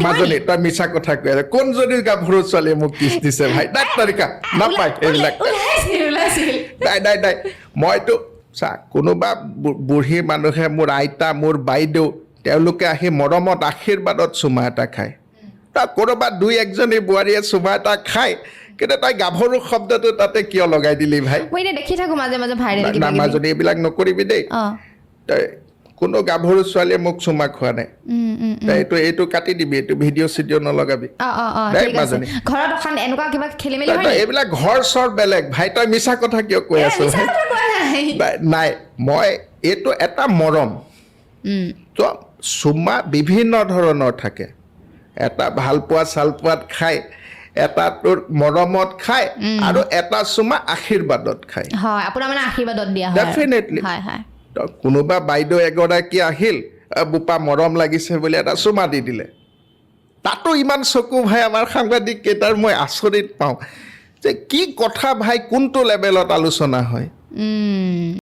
মাজনী তই মিছা কথা কৈ আছ কোনজনী গাভৰু ছোৱালীয়ে মোক কিছ দিছে ভাই দাঁত তাৰিকা নাপায় এইবিলাক নাই মইতো চা কোনোবা বুঢ়ী মানুহে মোৰ আইতা মোৰ বাইদেউ তেওঁলোকে আহি মৰমত আশীৰ্বাদত চুমা এটা খায় তা কোনোবা দুই একজনী বোৱাৰীয়ে চুমা এটা খায় কিন্তু তই গাভৰু শব্দটো তাতে কিয় লগাই দিলি ভাই মই এতিয়া দেখি থাকো মাজে মাজে ভাইৰেল না মাজনী এইবিলাক নকৰিবি দেই তই কোনো গাভৰু ছোৱালীয়ে মোক চুমা খোৱা নাই এইটো কাটি দিবি এইটো ভিডিঅ' চিডিঅ' নলগাবি ঘৰত অশান এনেকুৱা কিবা খেলি মেলি হয় এইবিলাক ঘৰ চৰ বেলেগ ভাই তই মিছা কথা কিয় কৈ আছ নাই মই এইটো এটা মৰম তো চুমা বিভিন্ন ধৰণৰ থাকে এটা ভাল পোৱা চাল পোৱাত খায় এটা তোৰ মৰমত খায় আৰু এটা চুমা আশীৰ্বাদত খায় হয় আপোনাৰ মানে আশীৰ্বাদত দিয়া হয় ডেফিনেটলি হয় হয় কোনোবা বাইদেউ এগৰাকী আহিল বোপা মৰম লাগিছে বুলি এটা চুমা দি দিলে তাতো ইমান চকু ভাই আমাৰ সাংবাদিক কেইটাৰ মই আচৰিত পাওঁ যে কি কথা ভাই কোনটো লেভেলত আলোচনা হয়